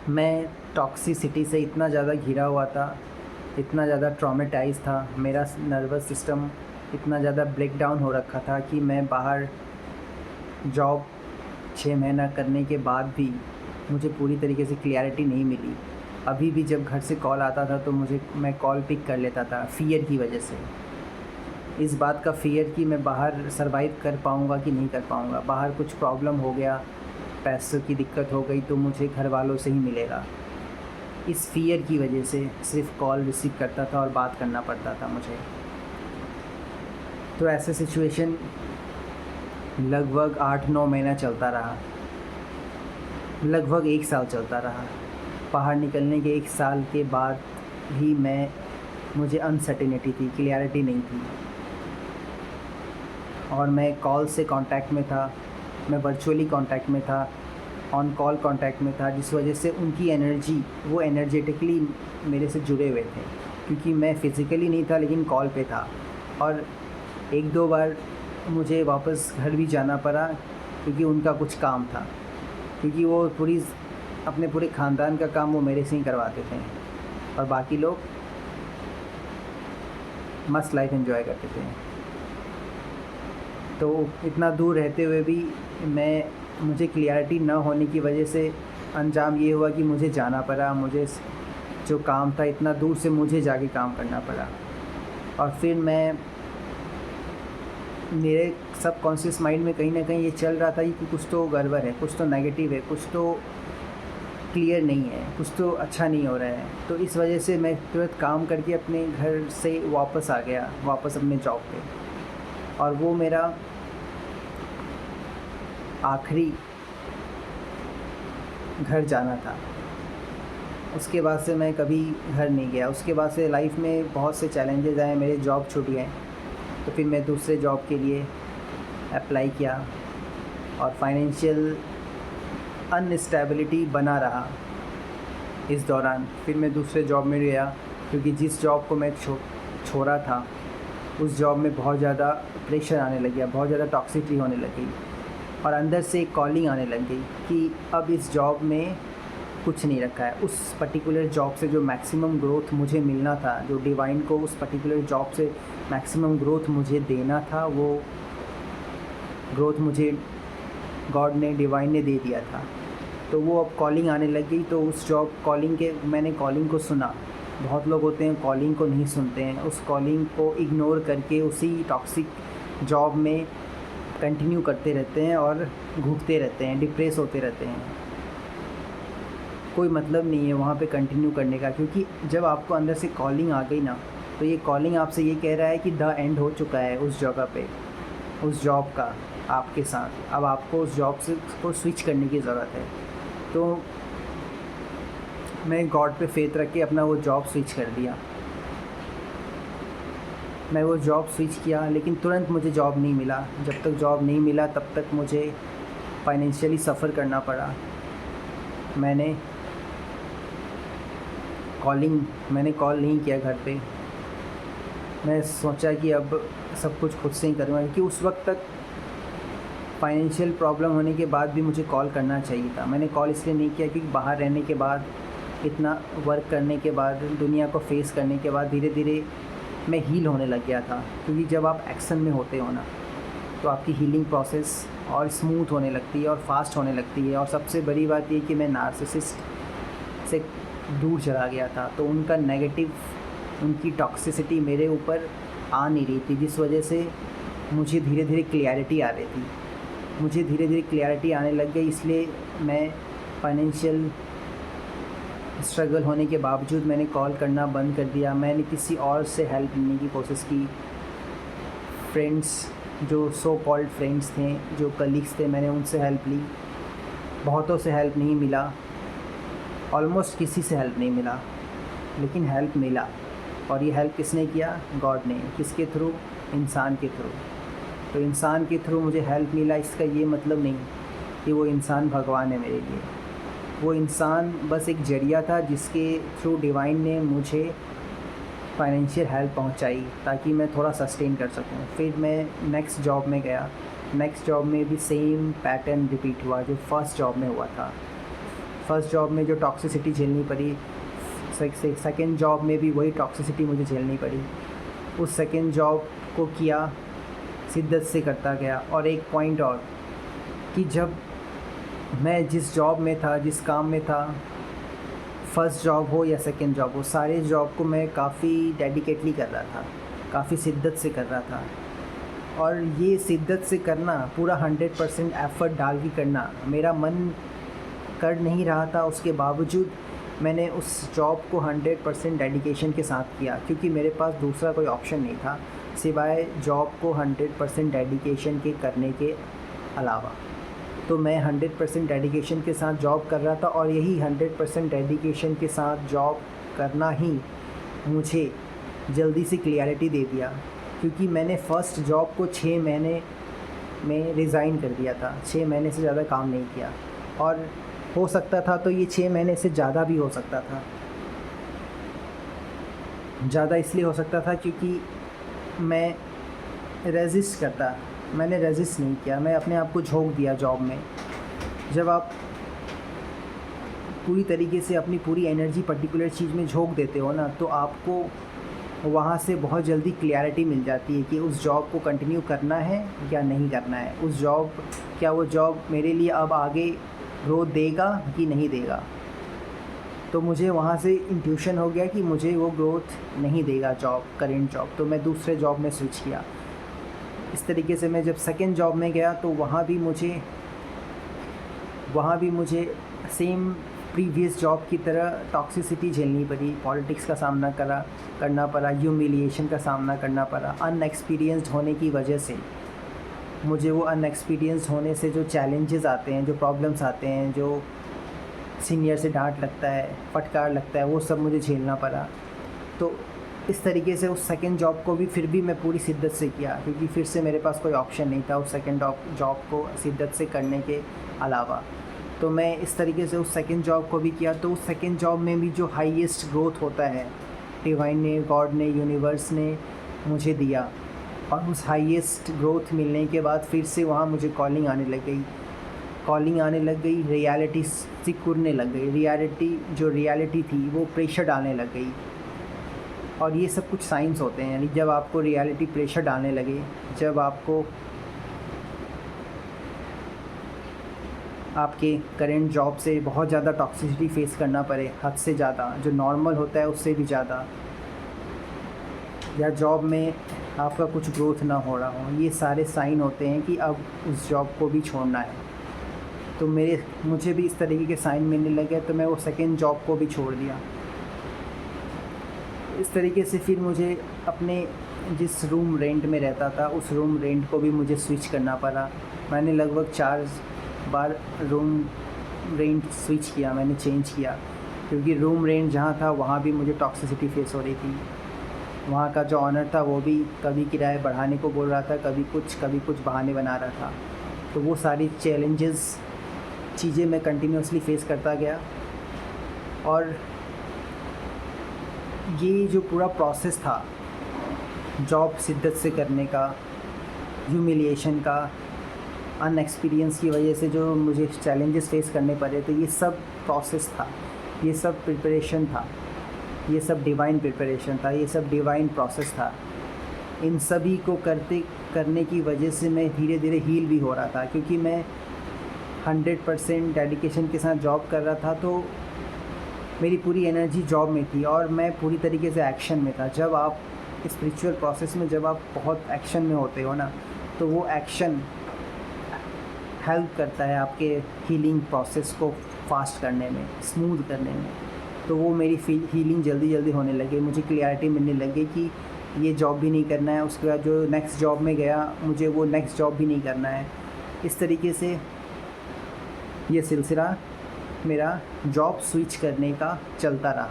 मैं टॉक्सिसिटी से इतना ज़्यादा घिरा हुआ था, इतना ज़्यादा ट्रॉमेटाइज़ था, मेरा नर्वस सिस्टम इतना ज़्यादा ब्रेकडाउन हो रखा था कि मैं बाहर जॉब 6 महीना करने के बाद भी मुझे पूरी तरीके से क्लैरिटी नहीं मिली। अभी भी जब घर से कॉल आता था तो मैं कॉल पिक कर लेता था फ़ियर की वजह से। इस बात का फ़ियर कि मैं बाहर सर्वाइव कर पाऊँगा कि नहीं कर पाऊँगा, बाहर कुछ प्रॉब्लम हो गया, पैसों की दिक्कत हो गई तो मुझे घर वालों से ही मिलेगा। इस फ़ियर की वजह से सिर्फ़ कॉल रिसीव करता था और बात करना पड़ता था मुझे। तो ऐसे सिचुएशन लगभग 8-9 महीना चलता रहा, लगभग 1 साल चलता रहा। बाहर निकलने के 1 साल के बाद भी मुझे अनसर्टेनिटी थी, क्लैरिटी नहीं थी और मैं कॉल से कांटेक्ट में था, मैं वर्चुअली कांटेक्ट में था, ऑन कॉल कांटेक्ट में था, जिस वजह से उनकी एनर्जी वो एनर्जेटिकली मेरे से जुड़े हुए थे, क्योंकि मैं फ़िज़िकली नहीं था लेकिन कॉल पे था। और 1-2 बार मुझे वापस घर भी जाना पड़ा क्योंकि उनका कुछ काम था, क्योंकि वो अपने पूरे ख़ानदान का काम वो मेरे से ही करवाते थे और बाकी लोग मस्त लाइफ एंजॉय करते थे। तो इतना दूर रहते हुए भी मुझे क्लैरिटी न होने की वजह से अंजाम ये हुआ कि मुझे जाना पड़ा, मुझे जो काम था इतना दूर से मुझे जाके काम करना पड़ा। और फिर मेरे सबकॉन्शियस माइंड में कहीं ना कहीं ये चल रहा था कि कुछ तो गड़बड़ है, कुछ तो नेगेटिव है, कुछ तो क्लियर नहीं है, कुछ तो अच्छा नहीं हो रहा है। तो इस वजह से मैं तुरंत काम करके अपने घर से वापस आ गया, वापस अपने जॉब पे। और वो मेरा आखिरी घर जाना था। उसके बाद से मैं कभी घर नहीं गया। उसके बाद से लाइफ में बहुत से चैलेंजेस आए, मेरे जॉब छूट गए, तो फिर मैं दूसरे जॉब के लिए अप्लाई किया और फाइनेंशियल अनस्टेबिलिटी बना रहा इस दौरान। फिर मैं दूसरे जॉब में गया, क्योंकि जिस जॉब को मैं छोड़ा था उस जॉब में बहुत ज़्यादा प्रेशर आने लग गया, बहुत ज़्यादा टॉक्सिसिटी होने लगी और अंदर से एक कॉलिंग आने लग गई कि अब इस जॉब में कुछ नहीं रखा है। उस पर्टिकुलर जॉब से जो मैक्सिमम ग्रोथ मुझे मिलना था, जो डिवाइन को उस पर्टिकुलर जॉब से मैक्सिमम ग्रोथ मुझे देना था, वो ग्रोथ मुझे गॉड ने, डिवाइन ने दे दिया था। तो वो अब कॉलिंग आने लग गई। तो उस जॉब मैंने कॉलिंग को सुना। बहुत लोग होते हैं कॉलिंग को नहीं सुनते हैं, उस कॉलिंग को इग्नोर करके उसी टॉक्सिक जॉब में कंटिन्यू करते रहते हैं और घुटते रहते हैं, डिप्रेस होते रहते हैं। कोई मतलब नहीं है वहाँ पे कंटिन्यू करने का, क्योंकि जब आपको अंदर से कॉलिंग आ गई ना, तो ये कॉलिंग आपसे ये कह रहा है कि द एंड हो चुका है उस जगह पे, उस जॉब का आपके साथ। अब आपको उस जॉब को स्विच करने की ज़रूरत है। तो मैं गॉड पे फेथ रख के अपना वो जॉब स्विच कर दिया। मैं वो जॉब स्विच किया, लेकिन तुरंत मुझे जॉब नहीं मिला। जब तक जॉब नहीं मिला तब तक मुझे फाइनेंशियली सफ़र करना पड़ा। मैंने कॉल नहीं किया घर पे। मैं सोचा कि अब सब कुछ खुद से ही करूँगा, क्योंकि उस वक्त तक फाइनेंशियल प्रॉब्लम होने के बाद भी मुझे कॉल करना चाहिए था। मैंने कॉल इसलिए नहीं किया क्योंकि बाहर रहने के बाद, इतना वर्क करने के बाद, दुनिया को फेस करने के बाद धीरे धीरे मैं हील होने लग गया था। क्योंकि जब आप एक्शन में होते हो ना, तो आपकी हीलिंग प्रोसेस और स्मूथ होने लगती है और फास्ट होने लगती है। और सबसे बड़ी बात ये कि मैं नार्सिसिस्ट से दूर चला गया था, तो उनका नेगेटिव, उनकी टॉक्सिसिटी मेरे ऊपर आ नहीं रही थी, जिस वजह से मुझे धीरे धीरे क्लैरिटी आ रही थी। मुझे धीरे धीरे क्लैरिटी आने लग गई, इसलिए मैं फाइनेंशियल स्ट्रगल होने के बावजूद मैंने कॉल करना बंद कर दिया। मैंने किसी और से हेल्प लेने की कोशिश की। फ्रेंड्स, जो सो कॉल्ड फ्रेंड्स थे, जो कलीग्स थे, मैंने उनसे हेल्प ली। बहुतों से हेल्प नहीं मिला, ऑलमोस्ट किसी से हेल्प नहीं मिला, लेकिन हेल्प मिला। और ये हेल्प किसने किया? गॉड ने। किसके थ्रू? इंसान के थ्रू। तो इंसान के थ्रू मुझे हेल्प मिला, इसका ये मतलब नहीं कि वो इंसान भगवान है मेरे लिए। वो इंसान बस एक जरिया था जिसके थ्रू डिवाइन ने मुझे फाइनेंशियल हेल्प पहुंचाई, ताकि मैं थोड़ा सस्टेन कर सकूं। फिर मैं नेक्स्ट जॉब में गया। नेक्स्ट जॉब में भी सेम पैटर्न रिपीट हुआ जो फर्स्ट जॉब में हुआ था। फर्स्ट जॉब में जो टॉक्सिसिटी झेलनी पड़ी, सेकेंड जॉब में भी वही टॉक्सिसिटी मुझे झेलनी पड़ी। उस सेकेंड जॉब को किया, शिद्दत से करता गया। और एक पॉइंट और कि जब मैं जिस जॉब में था, जिस काम में था, फ़र्स्ट जॉब हो या सेकेंड जॉब हो, सारे जॉब को मैं काफ़ी डेडिकेटली कर रहा था, काफ़ी शिद्दत से कर रहा था। और ये शिद्दत से करना, पूरा 100% एफ़र्ट डाल के करना, मेरा मन कर नहीं रहा था, उसके बावजूद मैंने उस जॉब को 100% डेडिकेशन के साथ किया, क्योंकि मेरे पास दूसरा कोई ऑप्शन नहीं था सिवाय जॉब को 100% डेडिकेशन के करने के अलावा। तो मैं 100% डेडिकेशन के साथ जॉब कर रहा था, और यही 100% डेडिकेशन के साथ जॉब करना ही मुझे जल्दी से क्लियरिटी दे दिया, क्योंकि मैंने फ़र्स्ट जॉब को 6 महीने में रिज़ाइन कर दिया था। 6 महीने से ज़्यादा काम नहीं किया, और हो सकता था तो ये 6 महीने से ज़्यादा भी हो सकता था। ज़्यादा इसलिए हो सकता था क्योंकि मैं मैंने रेजिस्ट नहीं किया, मैं अपने आप को झोंक दिया जॉब में। जब आप पूरी तरीके से अपनी पूरी एनर्जी पर्टिकुलर चीज़ में झोंक देते हो ना, तो आपको वहाँ से बहुत जल्दी क्लियरिटी मिल जाती है कि उस जॉब को कंटिन्यू करना है या नहीं करना है। क्या वो जॉब मेरे लिए अब आगे ग्रोथ देगा कि नहीं देगा। तो मुझे वहाँ से इंट्यूशन हो गया कि मुझे वो ग्रोथ नहीं देगा करेंट जॉब, तो मैं दूसरे जॉब में स्विच किया। इस तरीके से मैं जब सेकेंड जॉब में गया तो वहाँ भी मुझे सेम प्रीवियस जॉब की तरह टॉक्सिसिटी झेलनी पड़ी, पॉलिटिक्स का सामना करना पड़ा, ह्यूमिलिएशन का सामना करना पड़ा। अनएक्सपीरियंस्ड होने की वजह से मुझे वो अनएक्सपीरियंस्ड होने से जो चैलेंजेस आते हैं, जो प्रॉब्लम्स आते हैं, जो सीनियर से डांट लगता है, फटकार लगता है, वो सब मुझे झेलना पड़ा। तो इस तरीके से उस सेकंड जॉब को भी फिर भी मैं पूरी शिद्दत से किया, क्योंकि फिर से मेरे पास कोई ऑप्शन नहीं था उस सेकंड जॉब को शिद्दत से करने के अलावा। तो मैं इस तरीके से उस सेकंड जॉब को भी किया। तो उस सेकंड जॉब में भी जो हाईएस्ट ग्रोथ होता है, डिवाइन ने, गॉड ने, यूनिवर्स ने मुझे दिया, और उस हाईएस्ट ग्रोथ मिलने के बाद फिर से वहाँ मुझे कॉलिंग आने लग गई, रियलिटी सिकुड़ने लग गई। रियलिटी थी वो प्रेशर डालने लग गई। और ये सब कुछ साइंस होते हैं, यानी जब आपको रियलिटी प्रेशर डालने लगे, जब आपको आपके करंट जॉब से बहुत ज़्यादा टॉक्सिसिटी फेस करना पड़े, हद से ज़्यादा, जो नॉर्मल होता है उससे भी ज़्यादा, या जॉब में आपका कुछ ग्रोथ ना हो रहा हो, ये सारे साइन होते हैं कि अब उस जॉब को भी छोड़ना है। तो मुझे भी इस तरीके के साइन मिलने लगे, तो मैं वो सेकेंड जॉब को भी छोड़ दिया। इस तरीके से फिर मुझे अपने जिस रूम रेंट में रहता था, उस रूम रेंट को भी मुझे स्विच करना पड़ा। मैंने लगभग 4 बार रूम रेंट स्विच किया, मैंने चेंज किया, क्योंकि रूम रेंट जहाँ था वहाँ भी मुझे टॉक्सिसिटी फेस हो रही थी। वहाँ का जो ऑनर था वो भी कभी किराया बढ़ाने को बोल रहा था, कभी कुछ बहाने बना रहा था। तो वो सारी चीज़ें मैं कंटिन्यूसली फेस करता गया। और ये जो पूरा प्रोसेस था जॉब शिद्दत से करने का, ह्यूमिलिएशन का, अनएक्सपीरियंस की वजह से जो मुझे चैलेंजेस फेस करने पड़े, तो ये सब प्रोसेस था, ये सब प्रिपरेशन था, ये सब डिवाइन प्रिपरेशन था, ये सब डिवाइन प्रोसेस था। इन सभी को करने की वजह से मैं धीरे धीरे हील भी हो रहा था, क्योंकि मैं 100% डेडिकेशन के साथ जॉब कर रहा था। तो मेरी पूरी एनर्जी जॉब में थी और मैं पूरी तरीके से एक्शन में था। जब आप स्पिरिचुअल प्रोसेस में जब आप बहुत एक्शन में होते हो ना, तो वो एक्शन हेल्प करता है आपके हीलिंग प्रोसेस को फास्ट करने में, स्मूथ करने में। तो वो मेरी हीलिंग जल्दी होने लगी, मुझे क्लियरिटी मिलने लगी कि ये जॉब भी नहीं करना है, उसके बाद जो नेक्स्ट जॉब में गया मुझे वो नेक्स्ट जॉब भी नहीं करना है। इस तरीके से ये सिलसिला मेरा जॉब स्विच करने का चलता रहा।